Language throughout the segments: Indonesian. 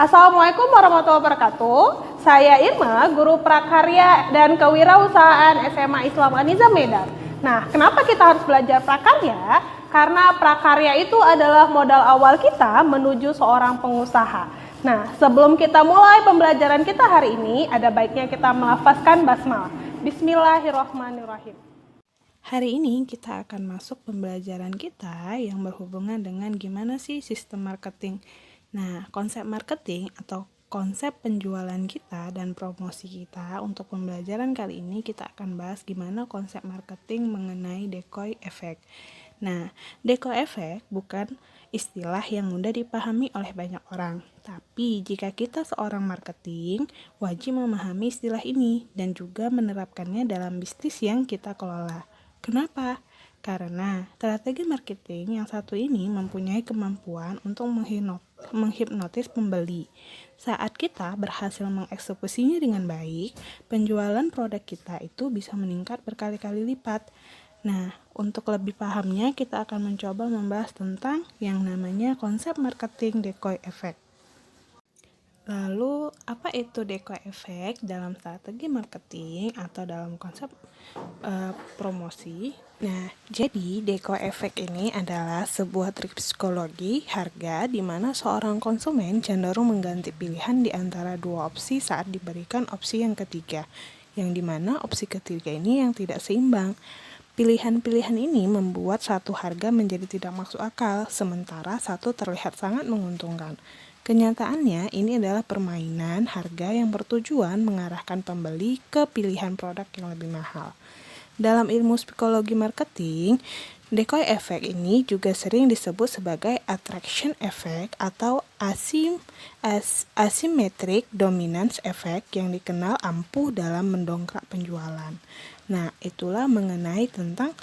Assalamualaikum warahmatullahi wabarakatuh. Saya Irma, guru prakarya dan kewirausahaan SMA Islam An-Nizam Medan. Nah, kenapa kita harus belajar prakarya? Karena prakarya itu adalah modal awal kita menuju seorang pengusaha. Nah, sebelum kita mulai pembelajaran kita hari ini, ada baiknya kita melafazkan basmalah. Bismillahirrahmanirrahim. Hari ini kita akan masuk pembelajaran kita yang berhubungan dengan gimana sih sistem marketing. Nah, konsep marketing atau konsep penjualan kita dan promosi kita untuk pembelajaran kali ini kita akan bahas gimana konsep marketing mengenai decoy effect. Nah, decoy effect bukan istilah yang mudah dipahami oleh banyak orang. Tapi jika kita seorang marketing, wajib memahami istilah ini dan juga menerapkannya dalam bisnis yang kita kelola. Kenapa? Karena strategi marketing yang satu ini mempunyai kemampuan untuk menghipnotis pembeli. Saat kita berhasil mengeksekusinya dengan baik, penjualan produk kita itu bisa meningkat berkali-kali lipat. Nah, untuk lebih pahamnya kita akan mencoba membahas tentang yang namanya konsep marketing decoy effect. Lalu, apa itu decoy effect dalam strategi marketing atau dalam konsep promosi? Nah, jadi decoy effect ini adalah sebuah trik psikologi harga di mana seorang konsumen cenderung mengganti pilihan di antara dua opsi saat diberikan opsi yang ketiga, yang dimana opsi ketiga ini yang tidak seimbang. Pilihan-pilihan ini membuat satu harga menjadi tidak masuk akal, sementara satu terlihat sangat menguntungkan. Kenyataannya, ini adalah permainan harga yang bertujuan mengarahkan pembeli ke pilihan produk yang lebih mahal. Dalam ilmu psikologi marketing, decoy effect ini juga sering disebut sebagai attraction effect atau asymmetric dominance effect yang dikenal ampuh dalam mendongkrak penjualan. Nah, itulah mengenai tentang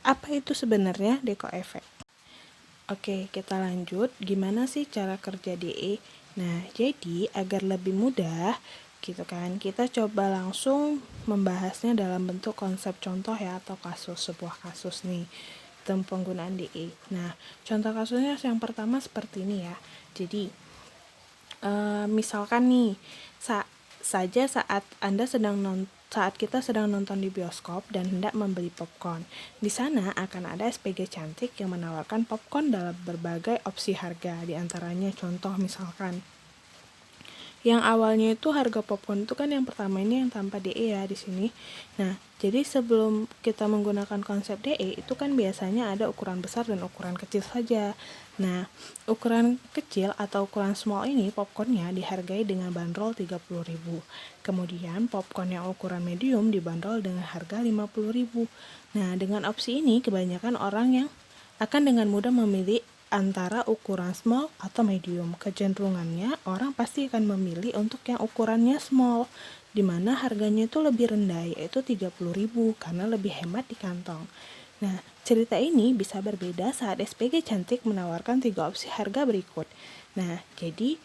apa itu sebenarnya decoy effect. Oke, kita lanjut. Gimana sih cara kerja DE? Nah, jadi agar lebih mudah gitu kan, kita coba langsung membahasnya dalam bentuk konsep contoh ya, atau sebuah kasus nih tentang penggunaan DE. Nah, contoh kasusnya yang pertama seperti ini ya. Jadi, misalkan nih, saat kita sedang nonton di bioskop dan hendak membeli popcorn. Di sana akan ada SPG cantik yang menawarkan popcorn dalam berbagai opsi harga. Di antaranya contoh misalkan yang awalnya itu harga popcorn itu kan yang pertama ini yang tanpa DE ya di sini. Nah, jadi sebelum kita menggunakan konsep DE itu kan biasanya ada ukuran besar dan ukuran kecil saja. Nah, ukuran kecil atau ukuran small ini popcornnya dihargai dengan bandrol 30.000. Kemudian popcorn yang ukuran medium dibanderol dengan harga 50.000. Nah, dengan opsi ini kebanyakan orang yang akan dengan mudah memilih antara ukuran small atau medium. Kecenderungannya orang pasti akan memilih untuk yang ukurannya small, di mana harganya itu lebih rendah, yaitu 30.000 karena lebih hemat di kantong. Nah, cerita ini bisa berbeda saat SPG cantik menawarkan 3 opsi harga berikut. Nah, jadi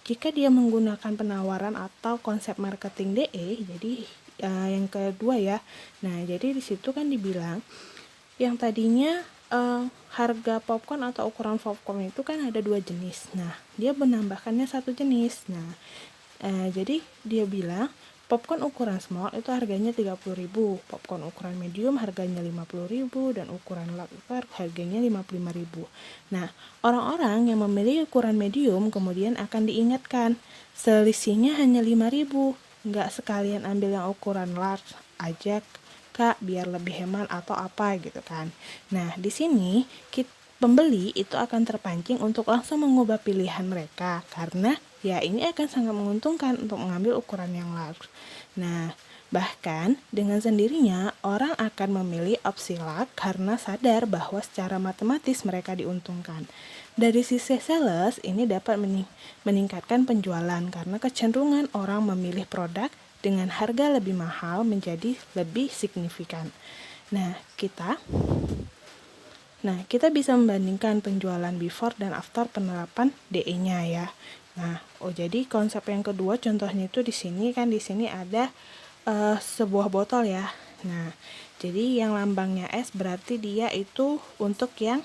jika dia menggunakan penawaran atau konsep marketing DE, jadi yang kedua ya. Nah, jadi di situ kan dibilang yang tadinya harga popcorn atau ukuran popcorn itu kan ada 2 jenis. Nah, dia menambahkannya 1 jenis. Nah, jadi dia bilang popcorn ukuran small itu harganya 30.000, popcorn ukuran medium harganya 50.000, dan ukuran large itu harganya 55.000. Nah, orang-orang yang memilih ukuran medium kemudian akan diingatkan, selisihnya hanya 5.000, nggak sekalian ambil yang ukuran large aja Kak, biar lebih hemat atau apa gitu kan. Nah, di sini pembeli itu akan terpancing untuk langsung mengubah pilihan mereka karena ya ini akan sangat menguntungkan untuk mengambil ukuran yang large. Nah, bahkan dengan sendirinya orang akan memilih opsi large karena sadar bahwa secara matematis mereka diuntungkan. Dari sisi sales, ini dapat meningkatkan penjualan karena kecenderungan orang memilih produk dengan harga lebih mahal menjadi lebih signifikan. Nah, kita bisa membandingkan penjualan before dan after penerapan DE-nya ya. Nah, jadi konsep yang kedua contohnya itu di sini ada sebuah botol ya. Nah, jadi yang lambangnya S berarti dia itu untuk yang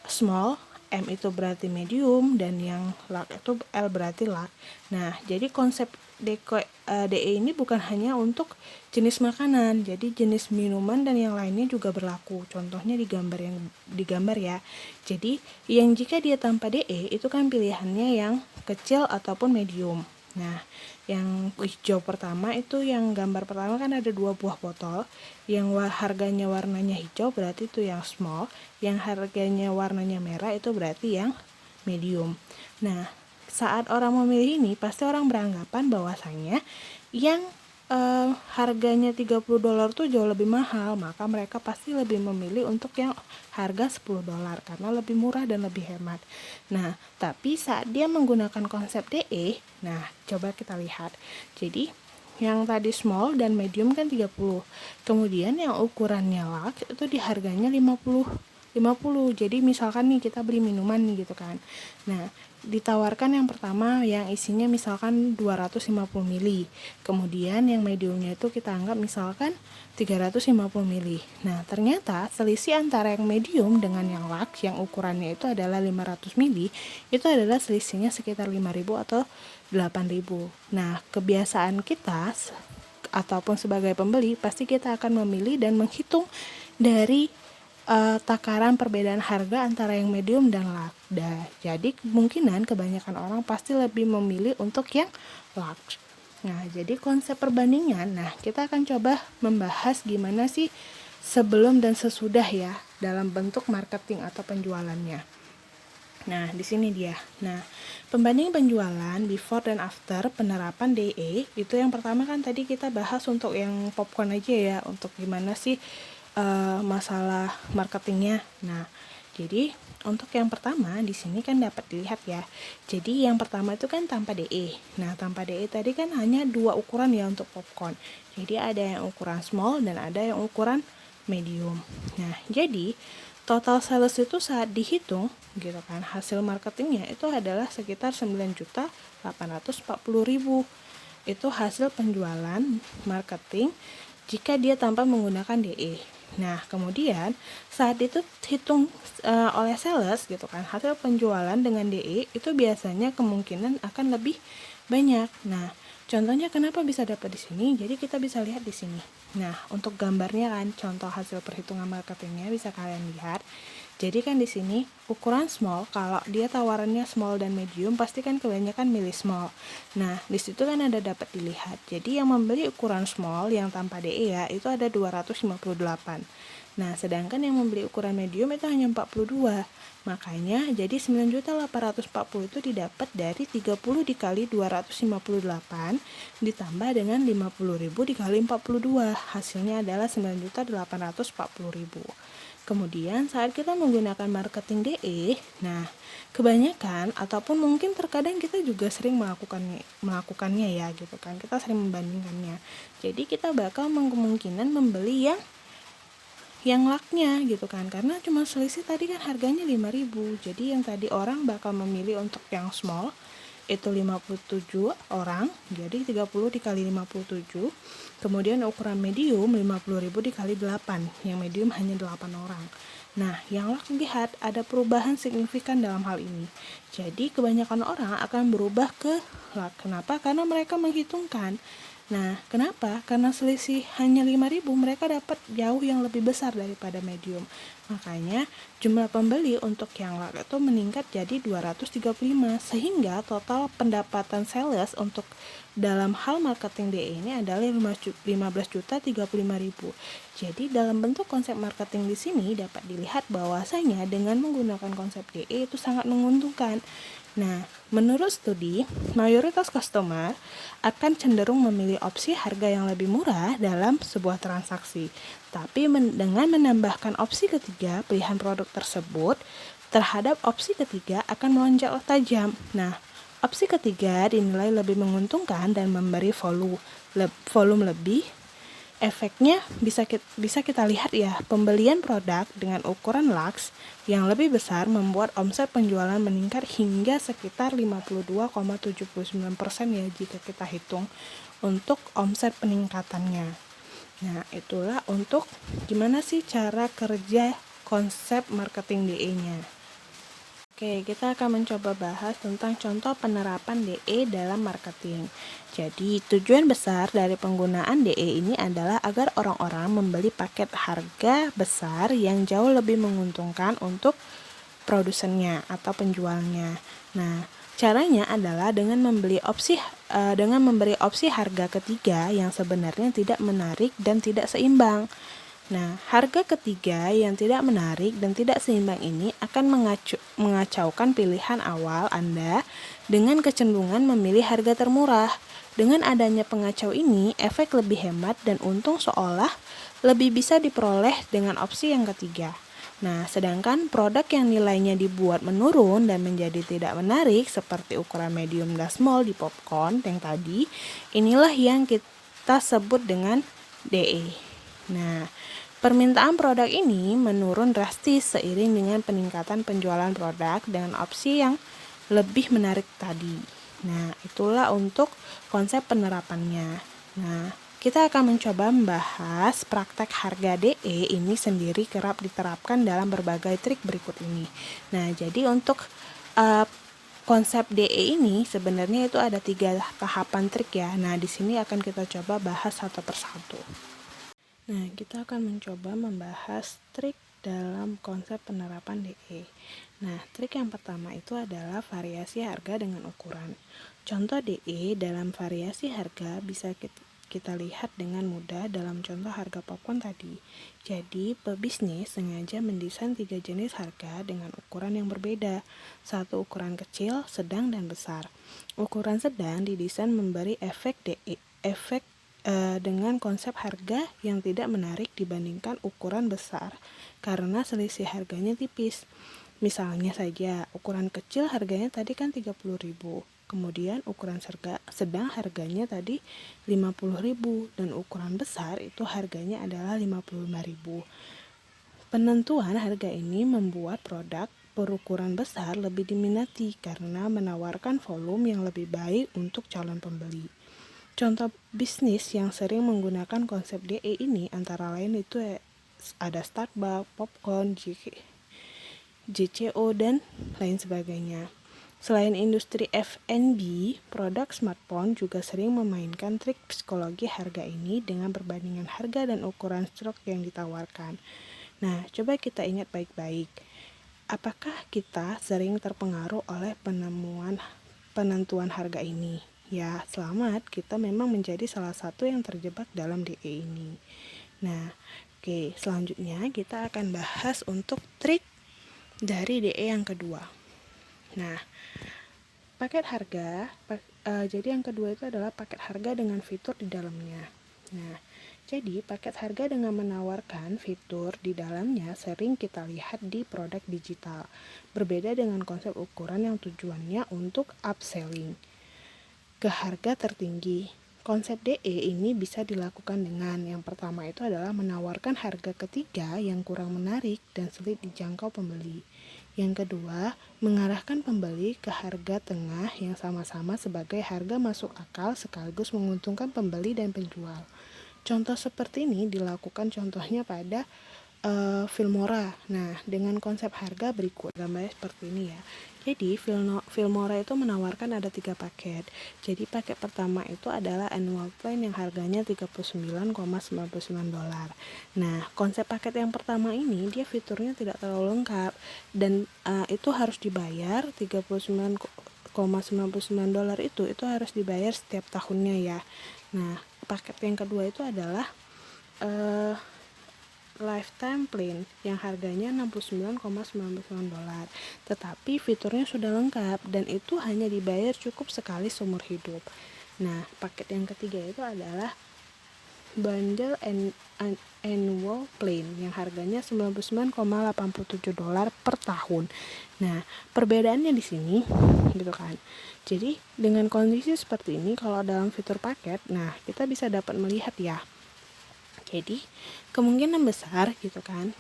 small M itu berarti medium, dan yang large itu L berarti large. Nah, jadi konsep DE ini bukan hanya untuk jenis makanan, jadi jenis minuman dan yang lainnya juga berlaku. Contohnya digambar ya. Jadi, yang jika dia tanpa DE itu kan pilihannya yang kecil ataupun medium. Nah, yang hijau pertama itu yang gambar pertama kan ada 2 buah botol. Yang harganya warnanya hijau berarti itu yang small, yang harganya warnanya merah itu berarti yang medium. Nah, saat orang memilih ini pasti orang beranggapan bahwasanya yang harganya $30 tuh jauh lebih mahal, maka mereka pasti lebih memilih untuk yang harga $10 karena lebih murah dan lebih hemat. Nah, tapi saat dia menggunakan konsep DE, nah coba kita lihat. Jadi, yang tadi small dan medium kan 30. Kemudian yang ukurannya large itu di harganya 50. Jadi misalkan nih kita beli minuman nih gitu kan. Nah, ditawarkan yang pertama yang isinya misalkan 250 ml. Kemudian yang mediumnya itu kita anggap misalkan 350 ml. Nah, ternyata selisih antara yang medium dengan yang large yang ukurannya itu adalah 500 ml, itu adalah selisihnya sekitar 5.000 atau 8.000. Nah, kebiasaan kita ataupun sebagai pembeli pasti kita akan memilih dan menghitung dari takaran perbedaan harga antara yang medium dan large. Jadi kemungkinan kebanyakan orang pasti lebih memilih untuk yang large. Nah, jadi konsep perbandingan, nah kita akan coba membahas gimana sih sebelum dan sesudah ya dalam bentuk marketing atau penjualannya. Nah, di sini dia. Nah, pembanding penjualan before dan after penerapan DE itu yang pertama kan tadi kita bahas untuk yang popcorn aja ya, untuk gimana sih masalah marketingnya. Nah, jadi untuk yang pertama di sini kan dapat dilihat ya. Jadi yang pertama itu kan tanpa DE. Nah, tanpa DE tadi kan hanya 2 ukuran ya untuk popcorn. Jadi ada yang ukuran small dan ada yang ukuran medium. Nah, jadi total sales itu saat dihitung gitu kan, hasil marketingnya itu adalah sekitar 9.840.000. Itu hasil penjualan marketing jika dia tanpa menggunakan DE. Nah, kemudian saat itu hitung oleh sales gitu kan, hasil penjualan dengan DE itu biasanya kemungkinan akan lebih banyak. Nah, contohnya kenapa bisa dapat di sini? Jadi kita bisa lihat di sini. Nah, untuk gambarnya kan contoh hasil perhitungan marketingnya bisa kalian lihat. Jadi kan di sini ukuran small, kalau dia tawarannya small dan medium pasti kan kebanyakan milih small. Nah, di situ kan ada dapat dilihat. Jadi yang membeli ukuran small yang tanpa DE ya itu ada 258. Nah, sedangkan yang membeli ukuran medium itu hanya 42. Makanya jadi 9.840 itu didapat dari 30 dikali 258 ditambah dengan 50.000 dikali 42. Hasilnya adalah 9.840.000. Kemudian saat kita menggunakan marketing DE, nah kebanyakan ataupun mungkin terkadang kita juga sering melakukannya ya gitu kan. Kita sering membandingkannya. Jadi kita bakal kemungkinan membeli yang laknya gitu kan, karena cuma selisih tadi kan harganya 5.000. Jadi yang tadi orang bakal memilih untuk yang small itu 57 orang, jadi 30 dikali 57. Kemudian ukuran medium 50.000 dikali 8, yang medium hanya 8 orang. Nah, yang large lihat ada perubahan signifikan dalam hal ini. Jadi kebanyakan orang akan berubah ke large. Kenapa? Karena mereka menghitungkan. Nah, kenapa? Karena selisih hanya 5.000, mereka dapat jauh yang lebih besar daripada medium. Makanya jumlah pembeli untuk yang large itu meningkat jadi 235, sehingga total pendapatan sales untuk dalam hal marketing DE ini adalah 15.035.000. Jadi dalam bentuk konsep marketing di sini dapat dilihat bahwasanya dengan menggunakan konsep DE itu sangat menguntungkan. Nah, menurut studi, mayoritas customer akan cenderung memilih opsi harga yang lebih murah dalam sebuah transaksi. Tapi dengan menambahkan opsi ketiga, pilihan produk tersebut terhadap opsi ketiga akan melonjak tajam. Nah, opsi ketiga dinilai lebih menguntungkan dan memberi volume lebih. Efeknya bisa kita lihat ya, pembelian produk dengan ukuran large yang lebih besar membuat omset penjualan meningkat hingga sekitar 52,79% ya jika kita hitung untuk omset peningkatannya. Nah, itulah untuk gimana sih cara kerja konsep marketing DE-nya. Oke, kita akan mencoba bahas tentang contoh penerapan DE dalam marketing. Jadi, tujuan besar dari penggunaan DE ini adalah agar orang-orang membeli paket harga besar yang jauh lebih menguntungkan untuk produsennya atau penjualnya. Nah, caranya adalah dengan memberi opsi harga ketiga yang sebenarnya tidak menarik dan tidak seimbang. Nah, harga ketiga yang tidak menarik dan tidak seimbang ini akan mengacaukan pilihan awal Anda dengan kecenderungan memilih harga termurah. Dengan adanya pengacau ini, efek lebih hemat dan untung seolah lebih bisa diperoleh dengan opsi yang ketiga. Nah, sedangkan produk yang nilainya dibuat menurun dan menjadi tidak menarik seperti ukuran medium dan small di popcorn yang tadi, inilah yang kita sebut dengan DE. Nah, permintaan produk ini menurun drastis seiring dengan peningkatan penjualan produk dengan opsi yang lebih menarik tadi. Nah, itulah untuk konsep penerapannya. Nah, kita akan mencoba membahas praktek harga DE ini sendiri kerap diterapkan dalam berbagai trik berikut ini. Nah, jadi untuk konsep DE ini sebenarnya itu ada 3 tahapan trik ya. Nah, di sini akan kita coba bahas satu persatu. Nah, kita akan mencoba membahas trik dalam konsep penerapan DE. Nah, trik yang pertama itu adalah variasi harga dengan ukuran. Contoh DE dalam variasi harga bisa kita lihat dengan mudah dalam contoh harga popcorn tadi. Jadi, pebisnis sengaja mendesain 3 jenis harga dengan ukuran yang berbeda. Satu ukuran kecil, sedang, dan besar. Ukuran sedang didesain memberi efek dengan konsep harga yang tidak menarik dibandingkan ukuran besar karena selisih harganya tipis. Misalnya saja, ukuran kecil harganya tadi kan 30.000, kemudian ukuran sedang harganya tadi 50.000 dan ukuran besar itu harganya adalah 55.000. Penentuan harga ini membuat produk berukuran besar lebih diminati karena menawarkan volume yang lebih baik untuk calon pembeli. Contoh bisnis yang sering menggunakan konsep DE ini antara lain itu ada Starbucks, Popcorn, JCO, dan lain sebagainya. Selain industri F&B, produk smartphone juga sering memainkan trik psikologi harga ini dengan perbandingan harga dan ukuran stroke yang ditawarkan. Nah, coba kita ingat baik-baik. Apakah kita sering terpengaruh oleh penentuan harga ini? Ya, selamat, kita memang menjadi salah satu yang terjebak dalam DE ini. Nah, oke, selanjutnya kita akan bahas untuk trik dari DE yang kedua. Nah, paket harga, jadi yang kedua itu adalah paket harga dengan fitur di dalamnya. Nah, jadi paket harga dengan menawarkan fitur di dalamnya sering kita lihat di produk digital. Berbeda dengan konsep ukuran yang tujuannya untuk upselling ke harga tertinggi. Konsep DE ini bisa dilakukan dengan yang pertama itu adalah menawarkan harga ketiga yang kurang menarik dan sulit dijangkau pembeli. Yang kedua, mengarahkan pembeli ke harga tengah yang sama-sama sebagai harga masuk akal sekaligus menguntungkan pembeli dan penjual. Contoh seperti ini dilakukan contohnya pada Filmora. Nah, dengan konsep harga berikut, gambarnya seperti ini ya. Jadi, Filmora itu menawarkan ada 3 paket. Jadi, paket pertama itu adalah annual plan yang harganya $39,99. Nah, konsep paket yang pertama ini dia fiturnya tidak terlalu lengkap dan itu harus dibayar $39,99 itu harus dibayar setiap tahunnya ya. Nah, paket yang kedua itu adalah lifetime plan yang harganya $69,99. Tetapi fiturnya sudah lengkap dan itu hanya dibayar cukup sekali seumur hidup. Nah, paket yang ketiga itu adalah bundle annual plan yang harganya $99,87 per tahun. Nah, perbedaannya di sini gitu kan. Jadi, dengan kondisi seperti ini kalau dalam fitur paket, nah kita bisa dapat melihat ya. Jadi kemungkinan besar gitu kan,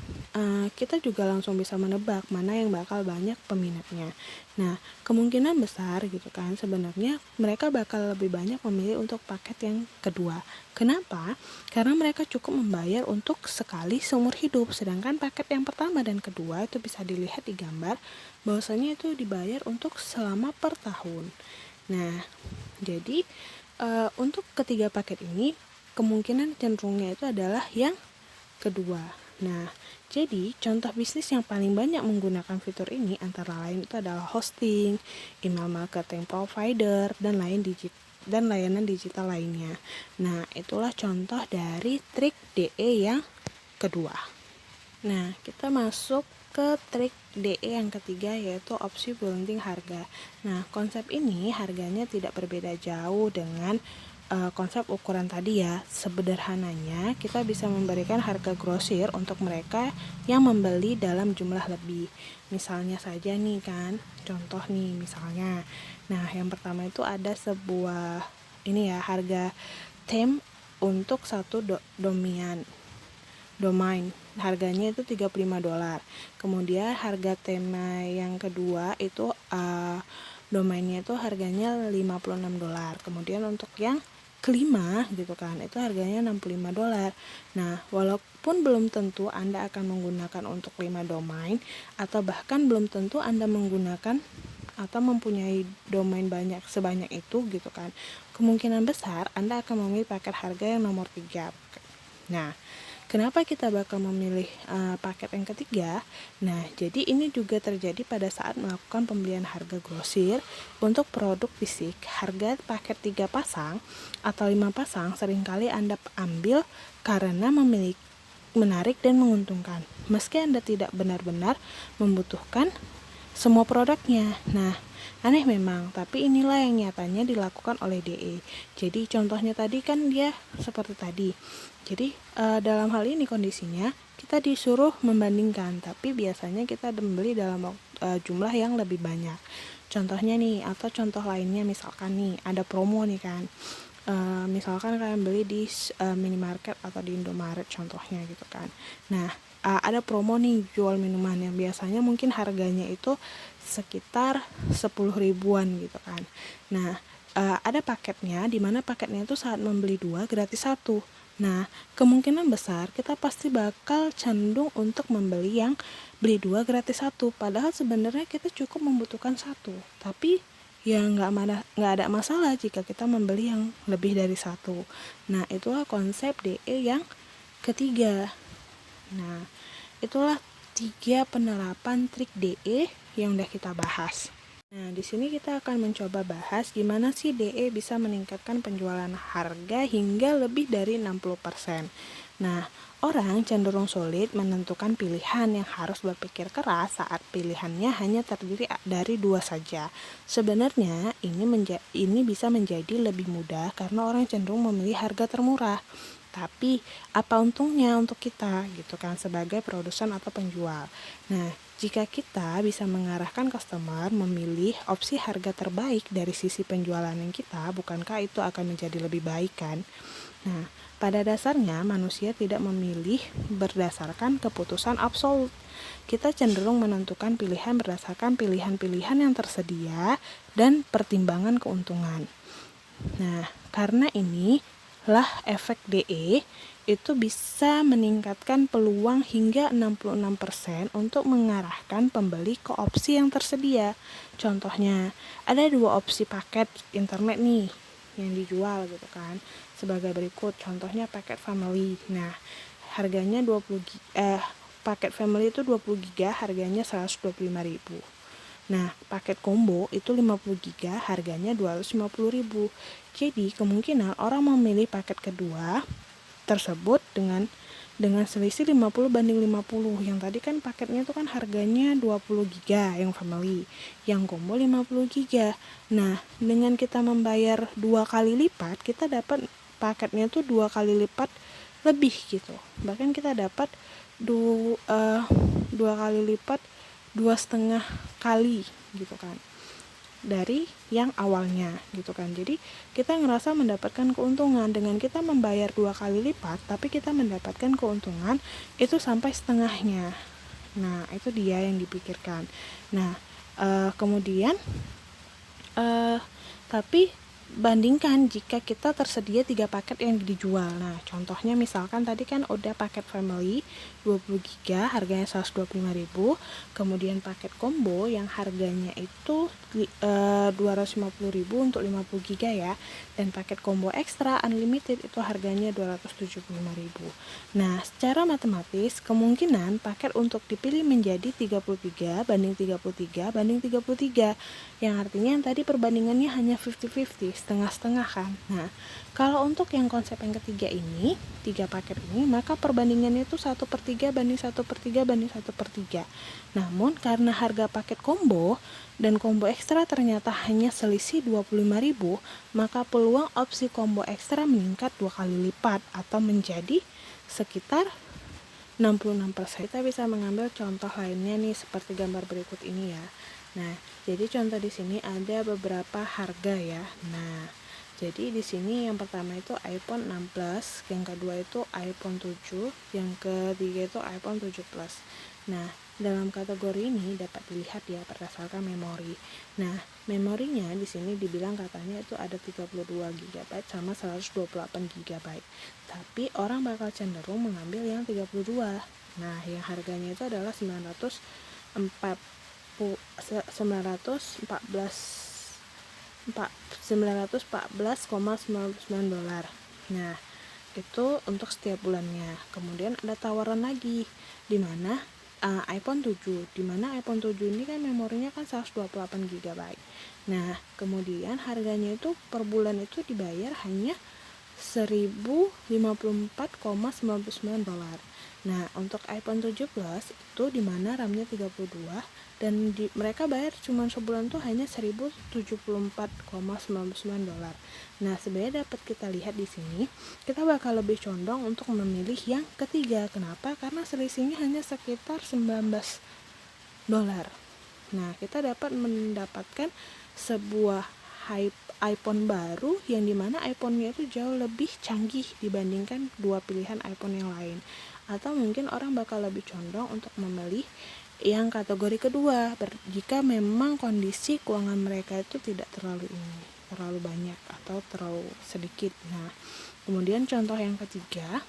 kita juga langsung bisa menebak mana yang bakal banyak peminatnya. Nah, kemungkinan besar gitu kan sebenarnya mereka bakal lebih banyak memilih untuk paket yang kedua. Kenapa? Karena mereka cukup membayar untuk sekali seumur hidup, sedangkan paket yang pertama dan kedua itu bisa dilihat di gambar bahwasanya itu dibayar untuk selama per tahun. Nah, jadi untuk ketiga paket ini kemungkinan cenderungnya itu adalah yang kedua. Nah, jadi contoh bisnis yang paling banyak menggunakan fitur ini antara lain itu adalah hosting, email marketing provider, dan layanan digital lainnya. Nah, itulah contoh dari trik DE yang kedua. Nah, kita masuk ke trik DE yang ketiga, yaitu opsi bunting harga. Nah, konsep ini harganya tidak berbeda jauh dengan konsep ukuran tadi ya. Sederhananya, kita bisa memberikan harga grosir untuk mereka yang membeli dalam jumlah lebih. Misalnya saja nih kan, contoh nih misalnya. Nah, yang pertama itu ada sebuah ini ya, harga theme untuk satu domain. Harganya itu $35. Kemudian harga tema yang kedua itu domainnya itu harganya $56. Kemudian untuk yang kelima gitu kan, itu harganya $65. Nah, walaupun belum tentu Anda akan menggunakan untuk 5 domain, atau bahkan belum tentu Anda menggunakan atau mempunyai domain sebanyak itu gitu kan, kemungkinan besar Anda akan memilih paket harga yang nomor 3. Nah, kenapa kita bakal memilih paket yang ketiga? Nah, jadi ini juga terjadi pada saat melakukan pembelian harga grosir untuk produk fisik. Harga paket 3 pasang atau 5 pasang seringkali Anda ambil karena menarik dan menguntungkan. Meski Anda tidak benar-benar membutuhkan semua produknya. Nah, aneh memang, tapi inilah yang nyatanya dilakukan oleh DE. Jadi contohnya tadi kan dia seperti tadi. Jadi dalam hal ini kondisinya kita disuruh membandingkan, tapi biasanya kita membeli dalam jumlah yang lebih banyak. Contohnya nih, atau contoh lainnya misalkan nih ada promo nih kan. Misalkan kalian beli di minimarket atau di Indomaret contohnya gitu kan. Nah, ada promo nih jual minuman yang biasanya mungkin harganya itu sekitar 10 ribuan gitu kan. Nah, ada paketnya, di mana paketnya itu saat membeli 2 gratis 1. Nah, kemungkinan besar kita pasti bakal cenderung untuk membeli yang beli 2 gratis 1, padahal sebenarnya kita cukup membutuhkan 1. Tapi ya nggak ada masalah jika kita membeli yang lebih dari 1. Nah, itulah konsep DE yang ketiga. Nah, itulah 3 penerapan trik DE yang udah kita bahas. Nah, di sini kita akan mencoba bahas gimana sih DE bisa meningkatkan penjualan harga hingga lebih dari 60%. Nah, orang cenderung sulit menentukan pilihan yang harus berpikir keras saat pilihannya hanya terdiri dari 2 saja. Sebenarnya ini bisa menjadi lebih mudah karena orang cenderung memilih harga termurah. Tapi apa untungnya untuk kita gitu kan sebagai produsen atau penjual. Nah, jika kita bisa mengarahkan customer memilih opsi harga terbaik dari sisi penjualan yang kita, bukankah itu akan menjadi lebih baik kan? Nah, pada dasarnya manusia tidak memilih berdasarkan keputusan absolut. Kita cenderung menentukan pilihan berdasarkan pilihan-pilihan yang tersedia dan pertimbangan keuntungan. Nah, karena ini lah efek DE itu bisa meningkatkan peluang hingga 66% untuk mengarahkan pembeli ke opsi yang tersedia. Contohnya, ada 2 opsi paket internet nih yang dijual gitu kan. Sebagai berikut, contohnya paket family. Nah, harganya paket family itu 20 GB harganya 125.000. Nah, paket combo itu 50 GB harganya 250.000. Jadi, kemungkinan orang memilih paket kedua tersebut dengan selisih 50/50. Yang tadi kan paketnya itu kan harganya 20 GB yang family, yang combo 50 GB. Nah, dengan kita membayar 2 kali lipat, kita dapat paketnya itu 2 kali lipat lebih gitu. Bahkan kita dapat 2 kali lipat, 2,5 kali gitu kan. dari yang awalnya gitu kan. Jadi kita ngerasa mendapatkan keuntungan dengan kita membayar 2 kali lipat, tapi kita mendapatkan keuntungan itu sampai setengahnya. Nah, itu dia yang dipikirkan. Nah, kemudian tapi bandingkan jika kita tersedia 3 paket yang dijual. Nah, contohnya misalkan tadi kan udah paket family 20 GB harganya 125.000, kemudian paket combo yang harganya itu 250.000 untuk 50 GB ya, dan paket combo ekstra unlimited itu harganya 275.000. Nah, secara matematis kemungkinan paket untuk dipilih menjadi 33 banding 33 banding 33, yang artinya yang tadi perbandingannya hanya 50-50, setengah-setengah kan. Nah, kalau untuk yang konsep yang ketiga ini, 3 paket ini, maka perbandingannya itu 1/3 banding 1/3 banding 1/3. Namun karena harga paket combo dan combo ekstra ternyata hanya selisih 25.000, maka peluang opsi combo ekstra meningkat 2 kali lipat atau menjadi sekitar 66%. Kita bisa mengambil contoh lainnya nih seperti gambar berikut ini ya. Nah, jadi contoh di sini ada beberapa harga ya. Nah, jadi di sini yang pertama itu iPhone 6 Plus, yang kedua itu iPhone 7, yang ketiga itu iPhone 7 Plus. Nah, dalam kategori ini dapat dilihat ya berdasarkan memori. Nah, memorinya di sini dibilang katanya itu ada 32 GB sama 128 GB. Tapi orang bakal cenderung mengambil yang 32. Nah, yang harganya itu adalah 914,99 dolar. Nah, itu untuk setiap bulannya. Kemudian ada tawaran lagi di mana iPhone 7, di mana iPhone 7 ini kan memorinya kan 128 GB. Nah, kemudian harganya itu per bulan itu dibayar hanya 1054,99 dolar. Nah, untuk iPhone 7 Plus itu di mana RAM-nya 32 dan mereka bayar cuma sebulan tuh hanya 1074,99 dolar. Nah, sebenarnya dapat kita lihat di sini, kita bakal lebih condong untuk memilih yang ketiga. Kenapa? Karena selisihnya hanya sekitar 19 dolar. Nah, kita dapat mendapatkan sebuah iPhone baru yang dimana iPhone-nya itu jauh lebih canggih dibandingkan dua pilihan iPhone yang lain. Atau mungkin orang bakal lebih condong untuk memilih yang kategori kedua jika memang kondisi keuangan mereka itu tidak terlalu banyak atau terlalu sedikit. Nah, kemudian contoh yang ketiga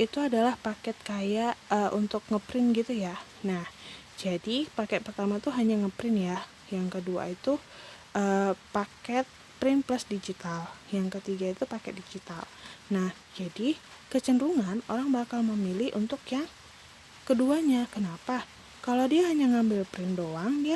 itu adalah paket kayak untuk ngeprint gitu ya. Nah, jadi paket pertama tuh hanya ngeprint ya. Yang kedua itu paket print plus digital. Yang ketiga itu paket digital. Nah, jadi kecenderungan orang bakal memilih untuk yang keduanya. Kenapa? Kalau dia hanya ngambil print doang, dia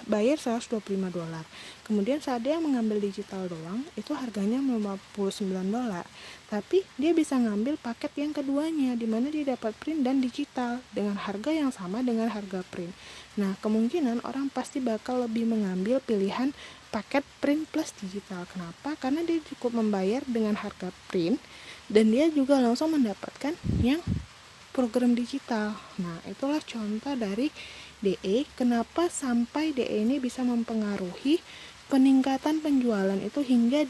bayar 125 dolar. Kemudian saat dia mengambil digital doang, itu harganya 59 dolar. Tapi dia bisa ngambil paket yang keduanya, di mana dia dapat print dan digital dengan harga yang sama dengan harga print. Nah, kemungkinan orang pasti bakal lebih mengambil pilihan paket print plus digital. Kenapa? Karena dia cukup membayar dengan harga print dan dia juga langsung mendapatkan yang program digital. Nah, itulah contoh dari DE. Kenapa sampai DE ini bisa mempengaruhi peningkatan penjualan itu hingga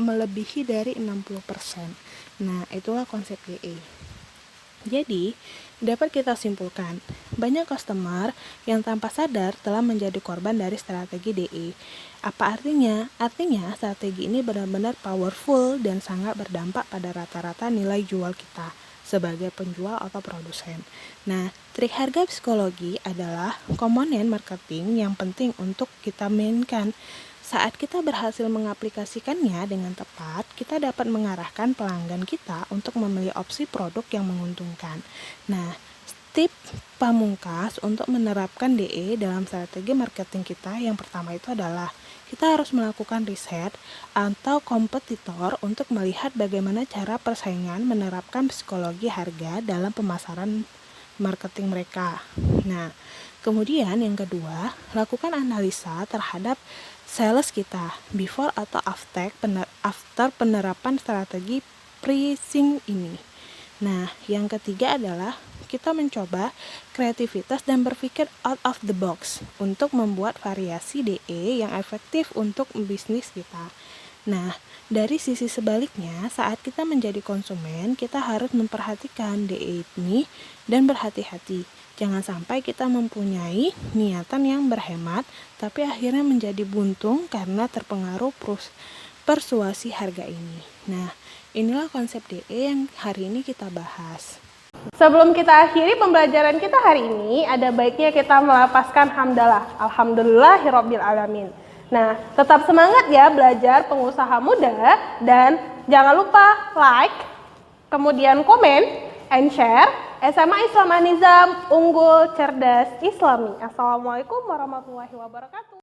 melebihi dari 60%. Nah, itulah konsep DE. Jadi, dapat kita simpulkan, banyak customer yang tanpa sadar telah menjadi korban dari strategi DE. Apa artinya? Artinya, strategi ini benar-benar powerful dan sangat berdampak pada rata-rata nilai jual kita sebagai penjual atau produsen. Nah, trik harga psikologi adalah komponen marketing yang penting untuk kita mainkan. Saat kita berhasil mengaplikasikannya dengan tepat, kita dapat mengarahkan pelanggan kita untuk memilih opsi produk yang menguntungkan. Nah, tip pamungkas untuk menerapkan DE dalam strategi marketing kita yang pertama itu adalah kita harus melakukan riset atau kompetitor untuk melihat bagaimana cara persaingan menerapkan psikologi harga dalam pemasaran marketing mereka. Nah, kemudian yang kedua, lakukan analisa terhadap sales kita before atau after penerapan strategi pricing ini. Nah, yang ketiga adalah kita mencoba kreativitas dan berpikir out of the box untuk membuat variasi DE yang efektif untuk bisnis kita. Nah, dari sisi sebaliknya, saat kita menjadi konsumen, kita harus memperhatikan DE ini dan berhati-hati. Jangan sampai kita mempunyai niatan yang berhemat, tapi akhirnya menjadi buntung karena terpengaruh persuasi harga ini. Nah, inilah konsep DE yang hari ini kita bahas. Sebelum kita akhiri pembelajaran kita hari ini, ada baiknya kita melafazkan hamdalah. Alhamdulillahirabbil alamin. Nah, tetap semangat ya belajar pengusaha muda dan jangan lupa like, kemudian komen, and share. SMA Islam An-Nizam, unggul, cerdas, islami. Assalamualaikum warahmatullahi wabarakatuh.